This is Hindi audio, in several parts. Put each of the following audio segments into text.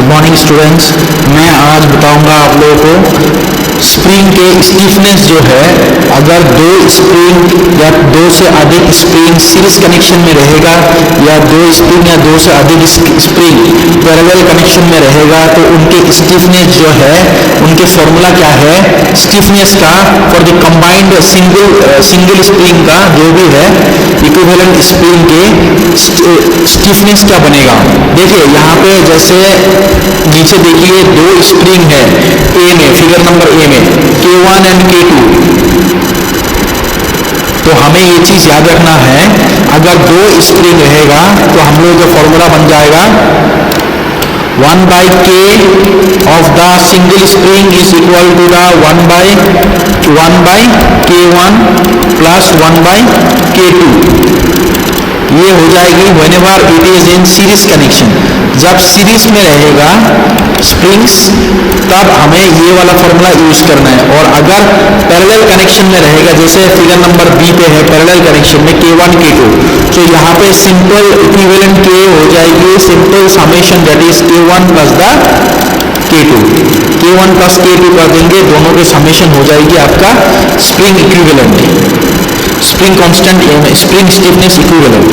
Good morning students. मैं आज बताऊंगा आप लोगों को स्प्रिंग के स्टीफनेस जो है, अगर दो स्प्रिंग या दो से अधिक स्प्रिंग सीरीज कनेक्शन में रहेगा या दो स्प्रिंग या दो से अधिक स्प्रिंग पैरेलल कनेक्शन में रहेगा तो उनके स्टीफनेस जो है, उनके फॉर्मूला क्या है स्टीफनेस का for the combined single spring का जो भी है इक्विवेलेंट स्प्रिंग के स्टीफनेस क्या बनेगा। देखिए यहाँ पे जैसे नीचे देखिए दो स्प्रिंग है ए में, फिगर नंबर ए में K1 एंड K2। तो हमें ये चीज याद रखना है, अगर दो स्प्रिंग रहेगा तो हम लोग का फॉर्मूला बन जाएगा 1 by K of the single spring is equal to the 1 by K1 plus 1 by K2। ये हो जाएगी whenever it is in series connection। जब सीरीज में रहेगा स्प्रिंग्स तब हमें ये वाला फॉर्मूला यूज करना है, और अगर पैरेलल कनेक्शन में रहेगा जैसे फिगर नंबर बी पे है पैरेलल कनेक्शन में K1 K2, तो यहाँ पे सिंपल इक्विवेलेंट K हो जाएगी simple summation that is K1 plus the K2। K1 plus K2 कर देंगे, दोनों के समेशन हो जाएगी आपका spring equivalent, spring constant spring stiffness equivalent.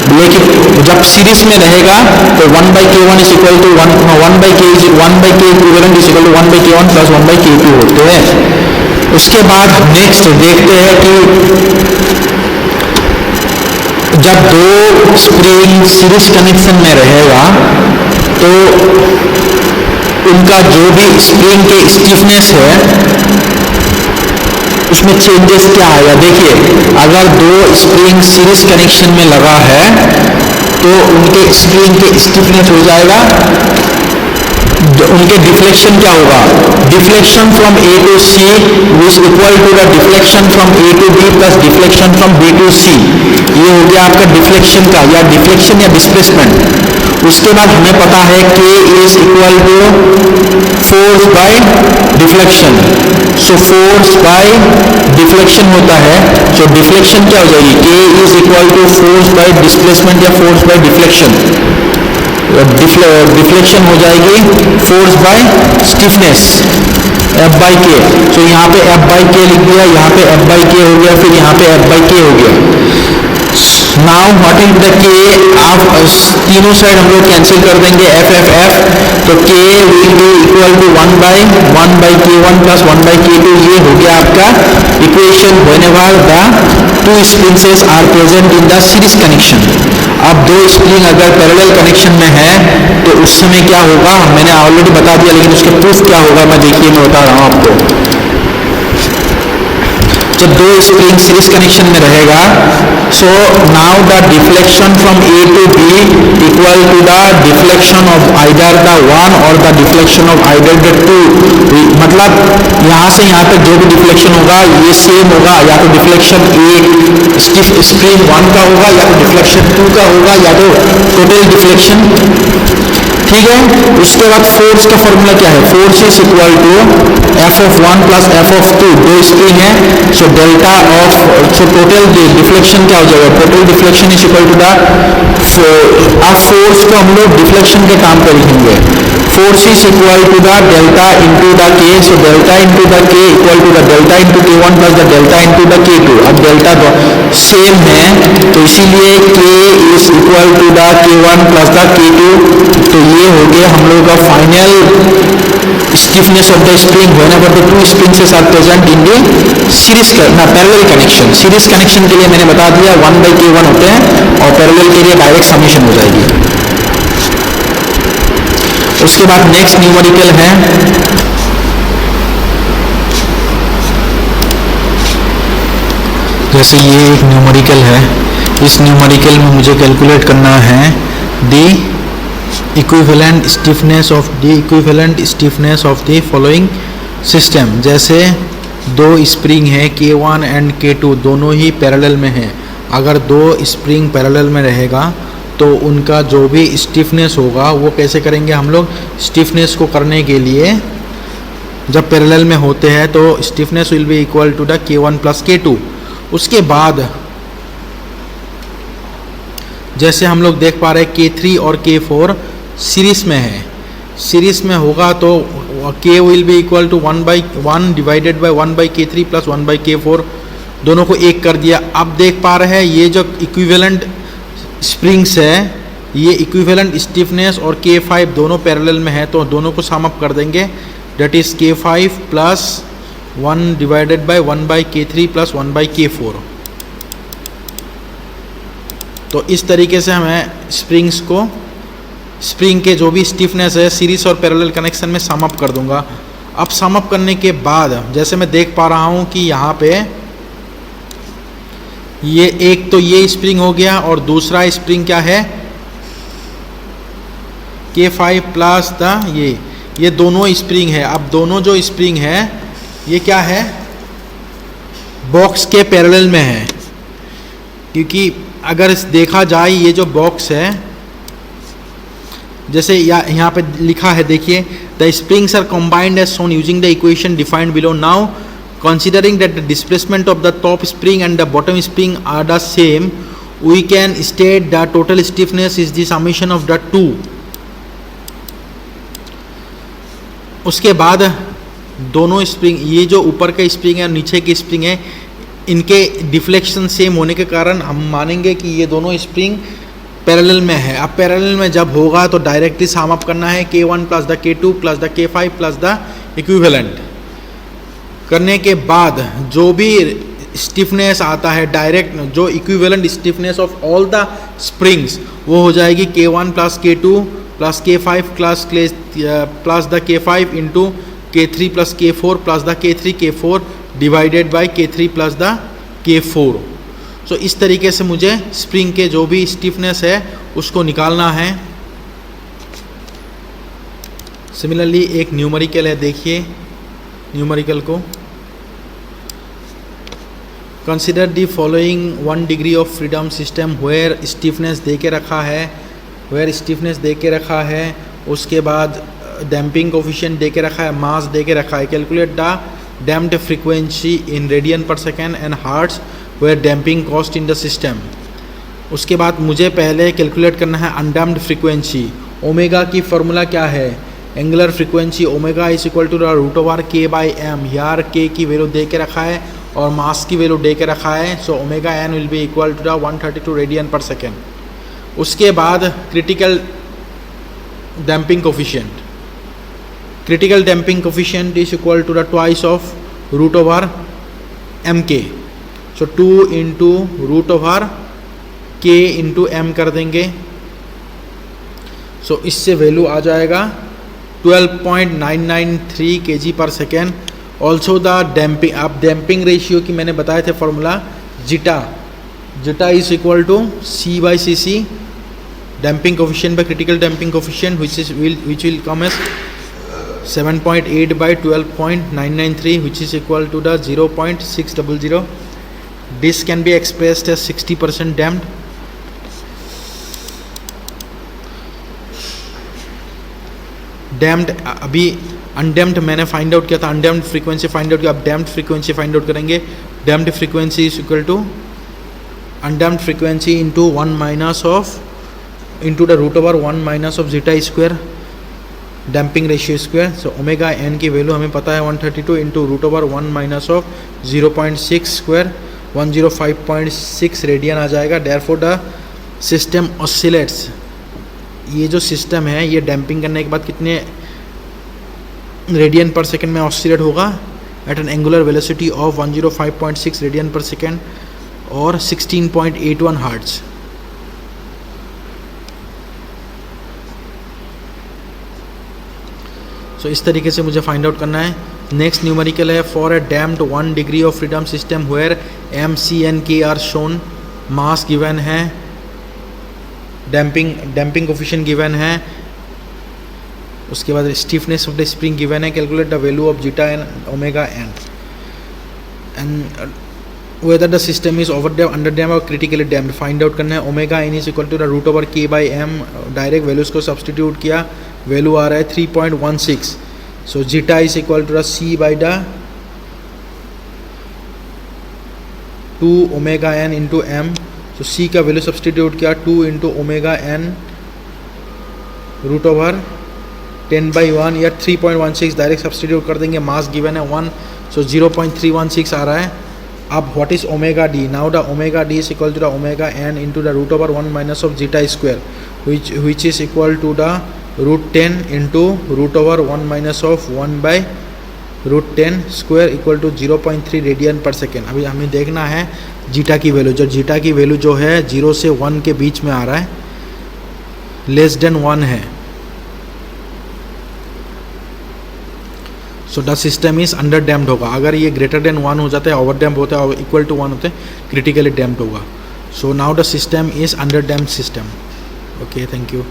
लेकिन जब सीरीज में रहेगा तो 1 by K1 is equal to 1 by K equivalent is equal to 1 by K1 plus 1 by K2 होते हैं। उसके बाद नेक्स्ट देखते हैं कि जब दो स्प्रिंग सीरीज कनेक्शन में रहेगा तो उनका जो भी स्प्रिंग के स्टीफनेस है उसमें चेंजेस क्या आएगा। देखिए अगर दो स्प्रिंग सीरीज कनेक्शन में लगा है तो उनके स्प्रिंग के स्टीफनेस हो जाएगा, उनके डिफ्लेक्शन क्या होगा, deflection from A to C is equal to the deflection from A to B plus deflection from B to C. ये हो गया आपका डिफ्लेक्शन का या डिफ्लेक्शन या डिस्प्लेसमेंट। उसके बाद हमें पता है K is equal to force by deflection, so force by deflection होता है, तो डिफ्लेक्शन क्या हो जाएगी K is equal to force by displacement या फोर्स बाय डिफ्लेक्शन। डिफ्लेक्शन हो जाएगी force by stiffness F by K. तो यहाँ पे F बाई के लिख दिया, यहाँ पे F बाई के हो गया, फिर यहाँ पे F बाई के हो गया। Now what is the K, आप तीनों साइड हम लोग कैंसिल कर देंगे F, तो K will be equal to 1 by K1 plus 1 by K2। ये हो गया आपका equation whenever the two springs are present in the series connection. अब दो स्प्रिंग अगर पैरेलल कनेक्शन में है तो उस समय क्या होगा मैंने ऑलरेडी बता दिया, लेकिन उसके प्रूफ क्या होगा मैं बता रहा हूं आपको। जब दो स्प्रिंग सीरीज कनेक्शन में रहेगा so now the deflection from A to B equal to the deflection of either the one और the deflection of either the two. मतलब यहाँ से यहाँ तक जो भी डिफ्लेक्शन होगा ये सेम होगा, या तो डिफ्लेक्शन ए स्प्रिंग 1 का होगा या तो डिफ्लेक्शन 2 का होगा या तो टोटल डिफ्लेक्शन, ठीक है। उसके बाद फोर्स का फॉर्मूला क्या है, force is equal to F of 1 plus F of 2। दो स्प्रिंग है so delta of, so total deflection क्या हो जाएगा, total deflection is equal to the, अब फोर्स को हम लोग डिफ्लेक्शन के काम पर लिखेंगे, force is equal to the delta into the K, so delta into the K equal to the delta into K1 plus the delta into the K2। अब डेल्टा सेम है तो इसीलिए K is equal to the K1 plus the K2। तो ये हो गया हम लोग का final stiffness of the spring whenever the two springs are present in the series parallel connection. Series connection के लिए मैंने बता दिया 1 by K1 होते हैं और पैरेलल के लिए डायरेक्ट समेशन हो जाएगी। उसके बाद नेक्स्ट न्यूमेरिकल है जैसे ये एक न्यूमेरिकल है, इस न्यूमेरिकल में मुझे कैलकुलेट करना है the equivalent stiffness of the following system. जैसे दो स्प्रिंग है K1 एंड K2 दोनों ही पैरेलल में है, अगर दो स्प्रिंग पैरेलल में रहेगा तो उनका जो भी स्टीफनेस होगा वो कैसे करेंगे हम लोग। स्टीफनेस को करने के लिए जब पैरेलल में होते हैं तो stiffness will be equal to the K1 plus K2। उसके बाद जैसे हम लोग देख पा रहे हैं K3 और K4 सीरीज में है, सीरीज में होगा तो k will be equal to 1/1 divided by 1/k3 plus 1/k4, दोनों को एक कर दिया। अब देख पा रहे हैं ये जो इक्विवेलेंट स्प्रिंग्स है, ये इक्विवेलेंट स्टिफनेस और K5 दोनों पैरेलल में है, तो दोनों को सम अप कर देंगे। That is K5 plus 1 divided by 1/k3 plus 1/k4। तो इस तरीके से हमें स्प्रिंग्स को, स्प्रिंग के जो भी स्टिफनेस है सीरीज और पैरेलल कनेक्शन में सम अप कर दूंगा। अब सम अप करने के बाद जैसे मैं देख पा रहा हूं कि यहाँ पे ये एक तो ये स्प्रिंग हो गया और दूसरा स्प्रिंग क्या है, K5 प्लस द ये दोनों स्प्रिंग है। अब दोनों जो स्प्रिंग है ये क्या है, बॉक्स के पैरेलल में है, क्योंकि अगर देखा जाए ये जो बॉक्स है, जैसे यहाँ पे लिखा है देखिए, the springs are combined as shown using the equation defined below. Now considering that the displacement of the top spring and the bottom spring are the same, we can state the total stiffness is the summation of the two। उसके बाद दोनों स्प्रिंग, ये जो ऊपर का स्प्रिंग है और नीचे की स्प्रिंग है, इनके डिफ्लेक्शन सेम होने के कारण हम मानेंगे कि ये दोनों स्प्रिंग पैरेलल में है। अब पैरेलल में जब होगा तो डायरेक्टली सम अप करना है K1 plus the K2 plus the K5 plus the equivalent. करने के बाद जो भी स्टिफनेस आता है डायरेक्ट, जो equivalent stiffness of all the springs, वो हो जाएगी K1 plus K2 plus K5 plus the K5 into K3 plus K4 plus the K3 K4 divided by K3 plus the K4। सो इस तरीके से मुझे स्प्रिंग के जो भी स्टिफनेस है उसको निकालना है। सिमिलरली एक न्यूमेरिकल है, देखिए न्यूमेरिकल को, consider the following 1 degree of freedom system where stiffness दे के रखा है, उसके बाद डैम्पिंग कोफिशिएंट दे के रखा है, मास दे के रखा है। Calculate the damped frequency in radian पर second and hertz where damping cost in the system. उसके बाद मुझे पहले कैलकुलेट करना है अनडैम्प्ड फ्रीक्वेंसी। ओमेगा की फॉर्मूला क्या है, angular frequency omega is equal to the root over K by M. यार K की वैल्यू दे के रखा है और मास की वैल्यू दे के रखा है, so omega N will be equal to the 132 radian पर सेकेंड। उसके बाद critical damping coefficient is equal to the twice of root over MK, so 2 into root over K into M कर देंगे। सो इससे वैल्यू आ जाएगा 12.993 kg पर सेकेंड। ऑल्सो द डैम्पिंग, अब डैम्पिंग रेशियो की मैंने बताए थे फॉर्मूला, zeta is equal to C by CC, damping coefficient by critical damping coefficient which will come as 7.8 by 12.993 which is equal to the 0.600. This can be expressed as 60% damped. Damped, अभी अनडैम्प्ड मैंने फाइंड आउट किया था, अनडैम्प्ड फ्रीक्वेंसी फाइंड आउट किया, अब डैम्प्ड फ्रीक्वेंसी फाइंड आउट करेंगे। Damped frequency is equal to undamped frequency into 1 minus of into the root over 1 minus of zeta square damping ratio square. So omega N की वैल्यू हमें पता है 132 into root over 1 minus of 0.6 square 105.6 radian आ जाएगा। देयरफॉर द सिस्टम ऑसिलेट्स, ये जो सिस्टम है ये डैम्पिंग करने के बाद कितने रेडियन पर सेकेंड में ऑसिलेट होगा, at an angular velocity of 105.6 radian पर सेकेंड और 16.81 हर्ट्ज। सो इस तरीके से मुझे फाइंड आउट करना है। नेक्स्ट न्यूमेरिकल है, for a damped 1 degree of freedom system where M, C and K are shown, mass given है, डैम्पिंग कोफिशिएंट गिवन है, उसके बाद stiffness of the spring given है। Calculate the value of zeta and omega N and whether the system is over damped, under damped और क्रिटिकली डैम्प्ड फाइंड आउट करना है। Omega N is equal to the root over K by M, direct values को सब्सटीट्यूट किया, वैल्यू आ रहा है 3.16। So zeta is equal to the C by the 2 omega N into M। तो C का वैल्यू सब्सटीट्यूट किया 2 into omega N root over 10/1 या 3.16 डायरेक्ट सब्सटीट्यूट कर देंगे, मास गिवन है 1, सो 0.316 आ रहा है. अब what is omega D? Now the omega D is equal to the omega N into the root over 1 minus of zeta square which is equal to the root 10 into root over 1 minus of 1 by root 10 square equal to 0.3 radian पर सेकेंड. अभी हमें देखना है जीटा की वैल्यू. जो जीटा की वैल्यू जो है 0 से 1 के बीच में आ रहा है, लेस देन 1 है. So the system is under damped होगा. अगर ये ग्रेटर देन 1 हो जाता है, ओवर डैम्प होता है, इक्वल टू 1 होते हैं, क्रिटिकली डैम्प्ड होगा. सो now the system is under damped system. Okay, thank you.